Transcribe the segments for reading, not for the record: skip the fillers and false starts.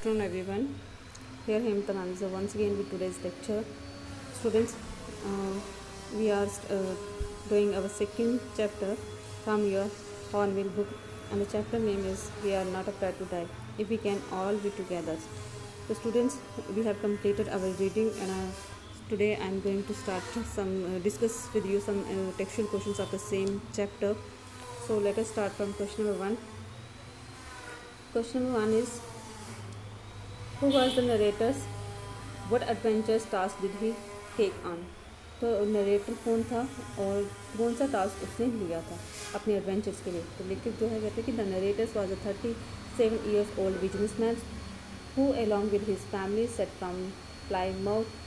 afternoon, everyone. Here Hemta Manza once again with today's lecture. Students, we are doing our second chapter from your Hornbill book, and the chapter name is "We Are Not Afraid to Die If We Can All Be Together." So, students, we have completed our reading, and today I am going to start discuss with you some textual questions of the same chapter. So, let us start from question number 1. Question number 1 is, who was the narrator? What adventures task did he take on? तो narrator कौन था और कौन सा task उसने लिया था अपने एडवेंचर्स के लिए? तो लेखक जो है कहते हैं कि the narrator was a 37 years old businessman who along with his family set from Plymouth,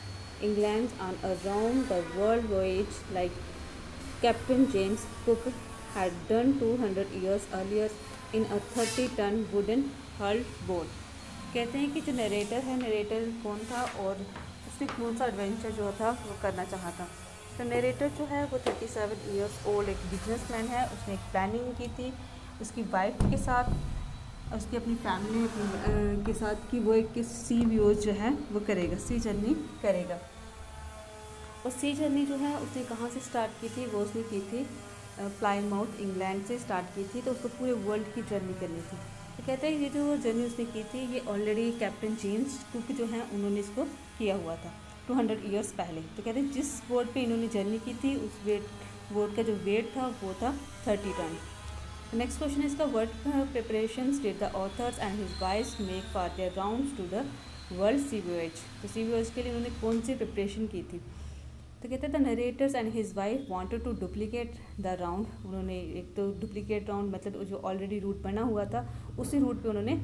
England on a round the world voyage like Captain James Cook had done 200 years earlier in a 30-ton wooden hulled boat. कहते हैं कि जो narrator है, narrator कौन था और उसने कौन सा एडवेंचर जो था वो करना चाहा था. तो नरेटर जो है वो 37 years old एक बिजनेसमैन है. उसने एक प्लानिंग की थी उसकी वाइफ के साथ, उसकी अपनी फैमिली के साथ कि वो एक सी व्यूज जो है वो करेगा, सी जर्नी करेगा. और सी जर्नी जो है उसने कहाँ से स्टार्ट की थी? वो उसने की थी प्लाईमाउथ इंग्लैंड से स्टार्ट की थी. तो उसको पूरे वर्ल्ड की जर्नी करनी थी. तो कहते हैं ये जो जर्नी उसने की थी ये ऑलरेडी कैप्टन जेम्स कुक जो हैं उन्होंने इसको किया हुआ था 200 years पहले. तो कहते हैं जिस बोट पे इन्होंने जर्नी की थी उस बोट का जो वेट था वो था 30 टन. नेक्स्ट क्वेश्चन इसका, what preparations did the authors and his wives make for their rounds to the world sea voyage? तो सी वॉयेज के लिए उन्होंने कौन सी प्रिपरेशन की थी? तो कहते हैं the narrators and his wife wanted to duplicate the round. उन्होंने एक तो डुप्लीकेट राउंड मतलब जो ऑलरेडी रूट बना हुआ था उसी रूट पे उन्होंने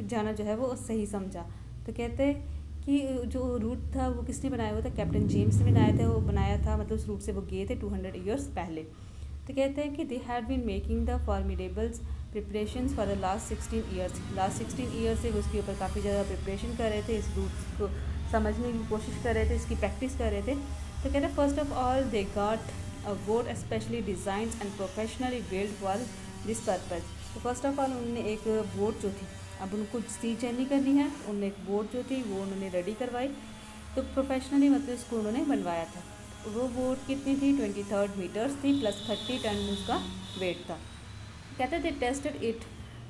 जाना जो है वो सही समझा. तो कहते हैं कि जो रूट था वो किसने बनाया हुआ था? कैप्टन जेम्स ने बनाया था मतलब उस रूट से वो गए थे 200 years पहले. तो कहते हैं कि they had been making the formidables preparations for the last 16 years. Last 16 years से वो उसके ऊपर काफ़ी ज़्यादा प्रिपरेशन कर रहे थे, इस रूट को समझने की कोशिश कर रहे थे, इसकी प्रैक्टिस कर रहे थे. तो कहते हैं first of all they got a boat specially designed and professionally build for this purpose. तो फर्स्ट ऑफ ऑल उन्होंने एक बोट जो थी, अब उनको सी जर्नी करनी है, उन्होंने एक बोट जो थी वो उन्होंने रेडी करवाई. तो प्रोफेशनली मतलब इसको उन्होंने बनवाया था. वो बोट कितनी थी? 23 meters थी प्लस 30 टन उसका वेट था. कहते they tested it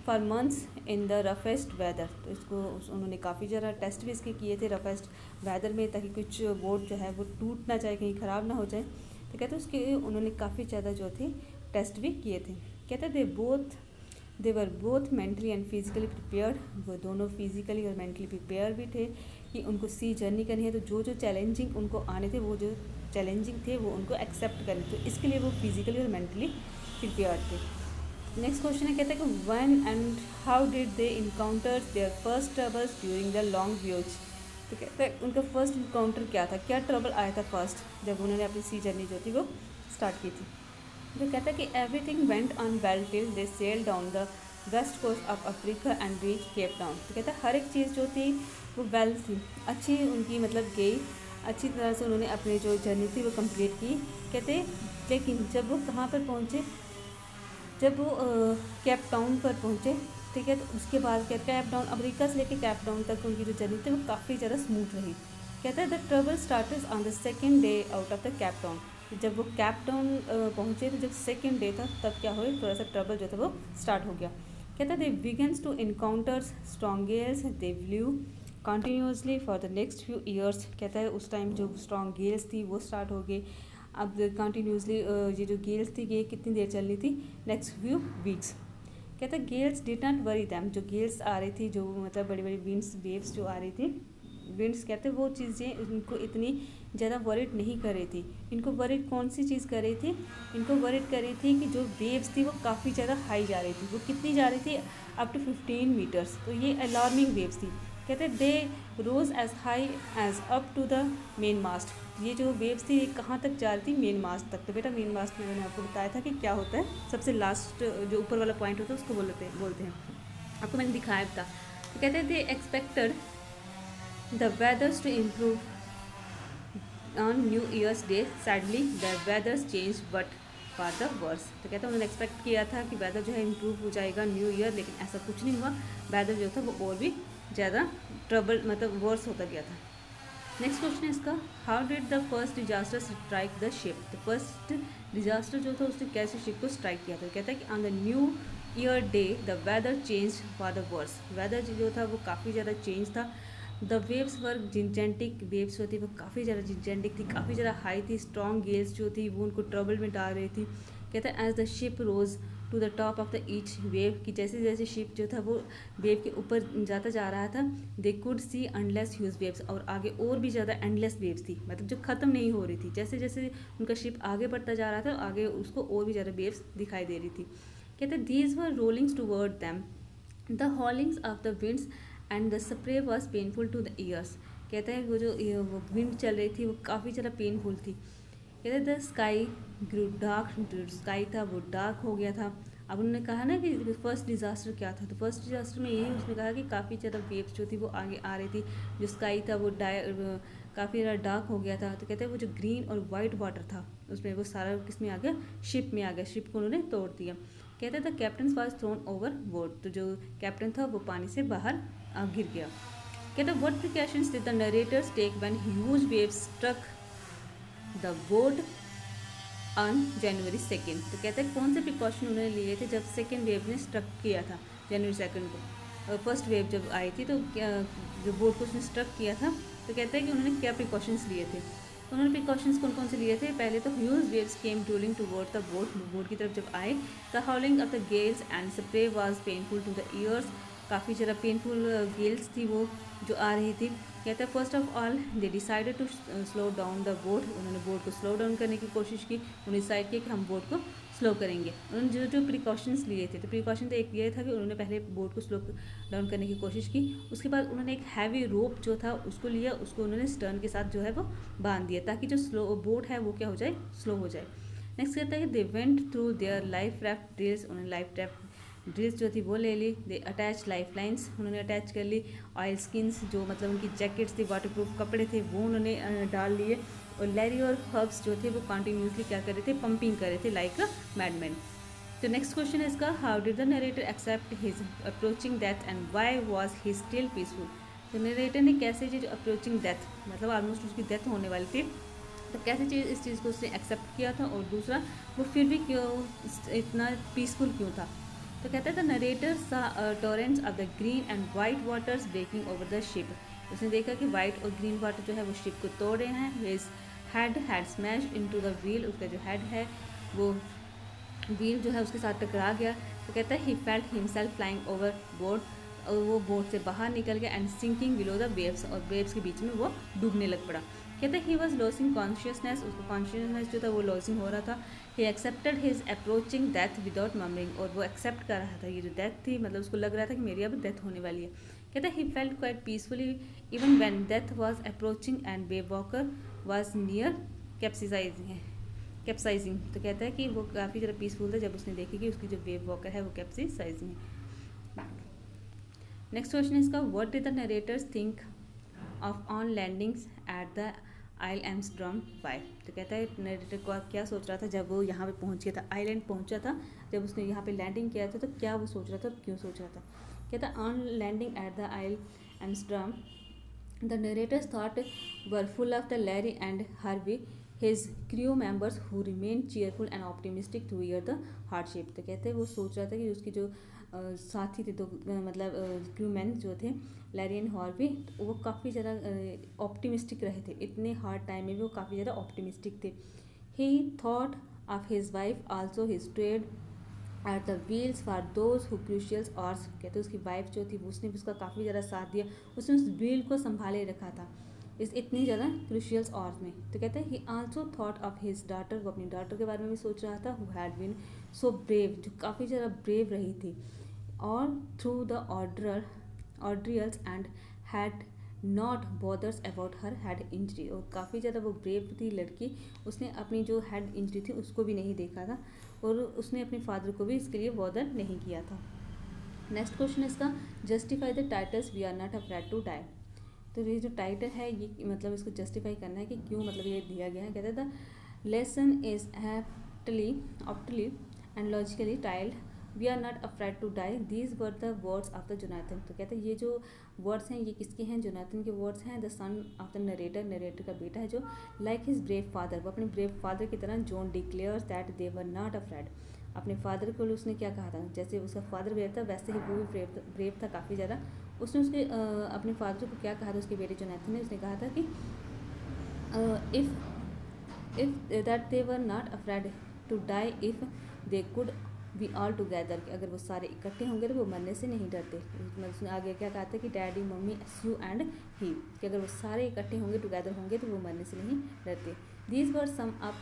for months in the roughest weather. तो इसको उन्होंने काफ़ी ज़्यादा टेस्ट भी इसके किए थे रफेस्ट वेदर में, ताकि कुछ बोट जो है वो टूट ना जाए, कहीं ख़राब ना हो जाए. तो कहते उसके उन्होंने काफ़ी ज़्यादा जो थी टेस्ट भी किए थे. कहते they were both mentally and physically prepared. वो दोनों फिज़िकली और मेंटली प्रिपेयर भी थे कि उनको सी जर्नी करनी है. तो जो चैलेंजिंग उनको आने थे, वो जो चैलेंजिंग थे वो उनको एक्सेप्ट करने. तो इसके लिए वो फिज़िकली और मेंटली प्रिपेयर थे. नेक्स्ट क्वेश्चन है, कहते हैं कि when and how did they encounter their first troubles during the long views. तो कहते हैं उनका फर्स्ट इनकाउंटर क्या था, क्या ट्रबल आया था फर्स्ट जब उन्होंने अपनी सी जर्नी जो थी वो स्टार्ट की थी. तो कहता है कि everything went on well till they sail down the west coast of Africa and reach Cape Town. तो कहता है हर एक चीज़ जो थी वो वेल थी, अच्छी उनकी मतलब गई, अच्छी तरह से उन्होंने अपनी जो जर्नी थी वो कंप्लीट की. कहते लेकिन जब वो कहाँ पर पहुँचे, जब वो केप टाउन पर पहुँचे, ठीक है, तो उसके बाद क्या कैप टाउन अमेरिका से लेकर कैप टाउन तक उनकी जो जर्नी थी वो काफ़ी ज़्यादा स्मूथ रही. कहते हैं the trouble started on the second day out of the Cape Town. जब वो कैप टाउन पहुँचे तो जब सेकेंड डे था तब क्या हुई, थोड़ा सा ट्रबल जो था वो स्टार्ट हो गया. कहते हैं they begins to encounter strong gales, they blew continuously for the next few years. कहता है उस टाइम जो स्ट्रॉन्ग गेल्स थी वो स्टार्ट हो गई. अब कंटिन्यूसली ये जो गेल्स थी ये कितनी देर चलनी थी? Next few weeks. कहता है Gales did not worry them. जो गेल्स आ रही थी, जो मतलब बड़ी बड़ी विंड्स वेव्स जो आ रही थी, विंड्स कहते हैं वो चीज़ें इनको इतनी ज़्यादा वरिड नहीं कर रही थी. इनको वरिड कौन सी चीज़ कर रही थी? इनको वरिड कर रही थी कि जो वेव्स थी वो काफ़ी ज़्यादा हाई जा रही थी. वो कितनी जा रही थी? Up to 15 meters. तो ये अलार्मिंग वेव्स थी. कहते हैं they rose as high as up to the main mast. ये जो वेव्स थी ये कहाँ तक जा रही थी? मेन मास्ट तक. तो बेटा मेन मास्ट में मैंने आपको बताया था कि क्या होता है, सबसे लास्ट जो ऊपर वाला पॉइंट होता है उसको बोलते हैं. आपको मैंने दिखाया था. तो कहते हैं they expected the weathers to improve on New Year's Day. Sadly the weathers change but for the worse. तो कहते हैं उन्होंने एक्सपेक्ट किया था कि वेदर जो है इम्प्रूव हो जाएगा न्यू ईयर, लेकिन ऐसा कुछ नहीं हुआ. वेदर जो था वो और भी ज़्यादा ट्रबल मतलब वर्स होता गया था। नेक्स्ट क्वेश्चन है इसका, how did the first disaster strike the ship. The first disaster जो था उसने कैसे शिप को स्ट्राइक किया था। कहता है कि on the New Year Day the weather change for the worse. Weather जो था वो काफ़ी ज़्यादा चेंज था। The waves were gigantic, waves जो थी वो काफ़ी ज़्यादा जिंजेंटिक थी, काफ़ी ज़्यादा हाई थी। स्ट्रॉन्ग गेल्स जो थी वो उनको ट्रबल में डाल रही थी। कहता है as the ship rose to the top of the each wave, कि जैसे जैसे शिप जो था वो वेव के ऊपर जाता जा रहा था, they could see endless huge waves, और आगे और भी ज़्यादा एंडलेस वेव्स थी, मतलब जो ख़त्म नहीं हो रही थी। जैसे जैसे उनका शिप आगे बढ़ता जा रहा था आगे उसको और भी ज़्यादा वेव्स दिखाई दे रही थी। कहते हैं these were rollings toward them, the howlings of the winds and the spray was painful to the ears. कहते हैं वो जो वो विंड चल रही थी वो काफ़ी ज़्यादा पेनफुल थी। कहते हैं द स्काई ग्रू डार्क, जो स्काई था वो डार्क हो गया था। अब उन्होंने कहा ना कि फर्स्ट डिज़ास्टर क्या था, तो फर्स्ट डिज़ास्टर में यही उसने कहा कि काफ़ी ज़्यादा वेव्स जो थी वो आगे आ रही थी, जो स्काई था वो काफ़ी ज़्यादा डार्क हो गया था। तो कहते हैं वो जो ग्रीन और वाइट वाटर था उसमें वो सारा किस में आ गया, शिप में आ गया, शिप को उन्होंने तोड़ दिया। कहते थे captain was thrown over board, तो जो कैप्टन था वो पानी से बाहर गिर गया। कहते what precautions did the narrators take when huge waves struck the board on January 2। तो कहते हैं कौन से प्रिकॉशन उन्होंने लिए थे जब सेकेंड वेव ने स्ट्रक किया था जनवरी 2 को। फर्स्ट वेव जब आई थी तो क्या जो बोर्ड को उसने स्ट्रक किया था, तो कहते हैं कि उन्होंने क्या प्रिकॉशंस लिए थे। तो उन्होंने प्रिकॉशंस कौन कौन से लिए थे। पहले तो huge waves came rolling toward the boat, boat की तरफ जब आए, the howling of the gales and spray was painful to the ears, काफ़ी ज़्यादा पेनफुल गेल्स थी वो जो आ रही थी। कहते हैं first of all they decided to slow down the boat, उन्होंने बोट को स्लो डाउन करने की कोशिश की, उन्होंने डिसाइड किया कि हम बोट को स्लो करेंगे। उन्होंने जो जो प्रिकॉशंस लिए थे, तो प्रिकॉशन तो एक ये था कि उन्होंने पहले बोट को स्लो डाउन करने की कोशिश की, उसके बाद उन्होंने एक हैवी रोप जो था उसको लिया, उसको उन्होंने स्टर्न के साथ जो है वो बांध दिया ताकि जो स्लो बोट है वो क्या हो जाए, स्लो हो जाए। नेक्स्ट कहता है कि they went through their life raft drills, उन्होंने लाइफ रैफ्ट ड्रिल्स जो थी वो ले ली। दे अटैच लाइफ लाइन्स, उन्होंने अटैच कर ली। ऑयल स्किन्स जो मतलब उनकी जैकेट्स थी, वाटर प्रूफ कपड़े थे वो उन्होंने डाल लिए। और लैरी और हब्स जो थे वो कंटिन्यूसली क्या कर रहे थे, पंपिंग कर रहे थे लाइक अ मैडमैन। तो नेक्स्ट क्वेश्चन है इसका, how did the narrator accept his approaching death and why was he still peaceful. तो नरेटर ने कैसे जो अप्रोचिंग डेथ, मतलब ऑलमोस्ट उसकी डेथ होने वाली थी, तो कैसे चीज़ इस चीज़ को उसने एक्सेप्ट किया था, और दूसरा वो फिर भी क्यों इतना पीसफुल क्यों था। तो कहता है the narrator saw torrents of the green and white waters breaking over the ship. उसने देखा कि वाइट और ग्रीन वाटर जो है वो शिप को तोड़ रहे हैं। His head had smashed into the wheel, उसका जो हेड है वो व्हील जो है उसके साथ टकरा गया। तो कहता है he felt himself flying over board, और वो बोट से बाहर निकल गया and sinking below the waves, और वेव्स के बीच में वो डूबने लग पड़ा। कहते हैं ही वॉज लॉसिंग कॉन्शियसनेस, उसको कॉन्शियसनेस जो था वो लॉसिंग हो रहा था। He accepted his approaching death without mumbling, और वो एक्सेप्ट कर रहा था ये जो डेथ थी, मतलब उसको लग रहा था कि मेरी अब डेथ होने वाली है। कहते हैं he felt quite peacefully even when death was approaching and wave walker was near capsizing. तो कहता है कि वो काफ़ी ज़्यादा पीसफुल था जब उसने देखी कि उसकी जो वेव वॉकर है वो कैप्साइजिंग है। नेक्स्ट क्वेश्चन इसका, what did the narrators think of on landings at the isle Amsterdam by. तो कहता है नरेटर को क्या सोच रहा था जब वो यहाँ पे पहुँच गया था, आइलैंड पहुँचा था, जब उसने यहाँ पे लैंडिंग किया था तो क्या वो सोच रहा था और क्यों सोच रहा था। कहता on landing at the isle Amsterdam the narrators thought were full of the Larry and Harvey his crew members who remained cheerful and optimistic through the hardship। तो कहते हैं वो सोच रहा था कि उसकी जो साथी थे, तो मतलब क्रू मैन जो थे लैरी एंड हॉर्वी, वो काफ़ी ज़्यादा ऑप्टिमिस्टिक रहे थे, इतने हार्ड टाइम में भी वो काफ़ी ज़्यादा ऑप्टिमिस्टिक थे। He thought of his wife also his trade at the wheels for those who crucials hours. कहते उसकी वाइफ जो थी उसने भी उसका काफ़ी ज़्यादा साथ दिया, उसने उस व्हील को संभाले रखा था इस इतनी ज़्यादा क्रूशियल्स आवर्स में। तो कहते हैं ही also thought of his daughter, वो अपनी डॉटर के बारे में भी सोच रहा था, who had been so brave, जो काफ़ी ज़्यादा ब्रेव रही थी, और through the ordeals and had not bothers about her head injury, और काफ़ी ज़्यादा वो ब्रेव थी लड़की, उसने अपनी जो हेड इंजरी थी उसको भी नहीं देखा था, और उसने अपने फादर को भी इसके लिए बॉदर नहीं किया था। नेक्स्ट क्वेश्चन इसका, justify the titles we are not afraid to die. तो ये जो टाइटल है ये मतलब इसको जस्टिफाई करना है कि क्यों मतलब ये दिया गया है। कहते the lesson is aptly and logically titled we are not afraid to die, these were the words of the Jonathan. तो कहते हैं ये जो वर्ड्स हैं ये किसके हैं, जोनाथन के वर्ड्स हैं। The son of the narrator, narrator का बेटा है जो, लाइक हिज ब्रेव फादर, वो अपने ब्रेव फादर की तरह, John declares that they were not afraid. अपने फादर को उसने क्या कहा था, जैसे उसका फादर ब्रेव था वैसे ही वो भी ब्रेव था काफ़ी ज़्यादा। उसने उसके अपने फादर को क्या कहा था, उसके बेटे जोनाथन ने, उसने कहा था कि if that they were not afraid to die if they could be all together, कि अगर वो सारे इकट्ठे होंगे तो वो मरने से नहीं डरते। मतलब उसने आगे क्या कहा था कि daddy mummy you and he, कि अगर वो सारे इकट्ठे होंगे टुगेदर होंगे तो वो मरने से नहीं डरते। These were sum up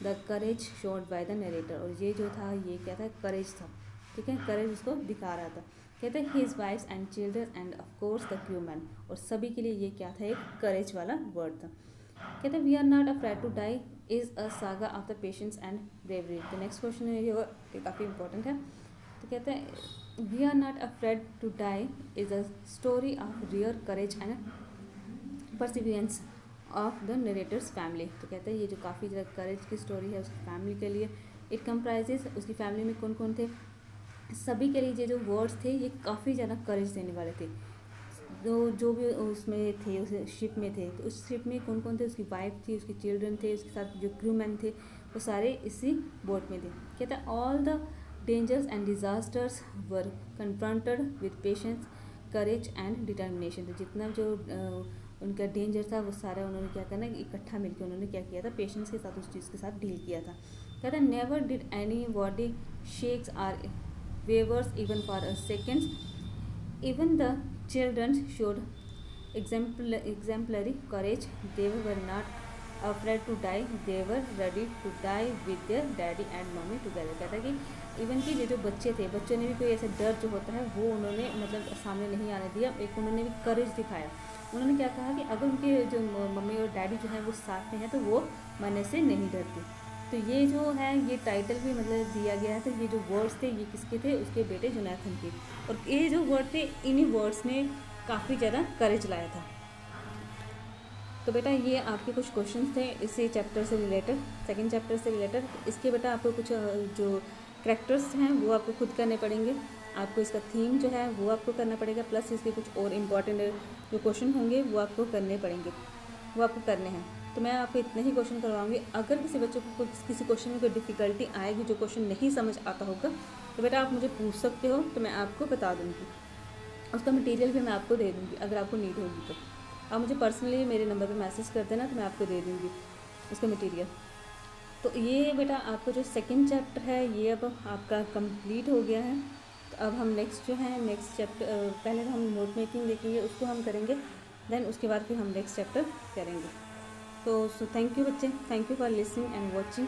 the courage showed by the narrator, और ये जो था ये क्या था, करेज था, ठीक है, करेज उसको दिखा रहा था। कहते हैं his wives and children end of course the crew man, और सभी के लिए ये क्या था, एक करेज वाला वर्ड था। कहते हैं we are not afraid to die is a saga of the patience and bravery. तो नेक्स्ट क्वेश्चन ये काफ़ी इंपॉर्टेंट है। तो कहते हैं we are not afraid to die is a story of rare courage and perseverance of the narrator's family. तो कहते हैं ये जो काफ़ी ज़्यादा करेज की स्टोरी है उसकी फैमिली के लिए। इट कंप्राइजेज, उसकी फैमिली में कौन कौन थे, सभी के लिए ये जो वर्ड्स थे ये काफ़ी ज़्यादा करेज देने वाले थे। जो भी उसमें थे, उस शिप में थे, तो उस शिप में कौन कौन थे, उसकी वाइफ थी, उसके चिल्ड्रन थे, उसके साथ जो क्रू मैन थे वो सारे इसी बोट में थे। कहता है all the dangers and disasters were confronted with patience courage and determination. तो जितना जो उनका डेंजर था वो सारा उन्होंने क्या करना, इकट्ठा मिलकर उन्होंने क्या किया था, पेशेंस के साथ उस चीज़ के साथ डील किया था। कहता है never did anybody shakes or wavers even for a seconds, even the children showed exemplary courage. They were not afraid to die, they were ready to die with their daddy and mommy together। कहता है कि even कि ये जो बच्चे थे, बच्चों ने भी कोई ऐसा डर जो होता है वो उन्होंने मतलब सामने नहीं आने दिया। एक उन्होंने भी करेज दिखाया। उन्होंने क्या कहा कि अगर उनके जो मम्मी और डैडी जो है वो साथ में है तो वो मरने से नहीं डरते। तो ये जो है ये टाइटल भी मतलब दिया गया है। तो ये जो वर्ड्स थे ये किसके थे, उसके बेटे जोनाथन के। और ये जो वर्ड थे इन्हीं वर्ड्स ने काफ़ी ज़्यादा करेज लाया था। तो बेटा ये आपके कुछ क्वेश्चंस थे इसी चैप्टर से रिलेटेड, सेकंड चैप्टर से रिलेटेड। इसके बेटा आपको कुछ जो करैक्टर्स हैं वो आपको खुद करने पड़ेंगे। आपको इसका थीम जो है वो आपको करना पड़ेगा, प्लस इसके कुछ और इम्पॉर्टेंट जो क्वेश्चन होंगे वो आपको करने पड़ेंगे, वो आपको करने हैं। तो मैं आपको इतने ही क्वेश्चन करवाऊंगी। अगर किसी बच्चे को किसी क्वेश्चन में कोई डिफ़िकल्टी आएगी, जो क्वेश्चन नहीं समझ आता होगा, तो बेटा आप मुझे पूछ सकते हो, तो मैं आपको बता दूँगी। उसका मटेरियल भी मैं आपको दे दूँगी अगर आपको नीड होगी तो। आप मुझे पर्सनली मेरे नंबर पे मैसेज कर देना, तो मैं आपको दे दूँगी उसका मटेरियल। तो ये बेटा आपका जो सेकंड चैप्टर है ये अब आपका कंप्लीट हो गया है। तो अब हम नेक्स्ट जो है नेक्स्ट चैप्टर, पहले हम नोट मेकिंग देखेंगे, उसको हम करेंगे, देन उसके बाद फिर हम नेक्स्ट चैप्टर करेंगे। तो थैंक यू बच्चे, thank you for listening and watching.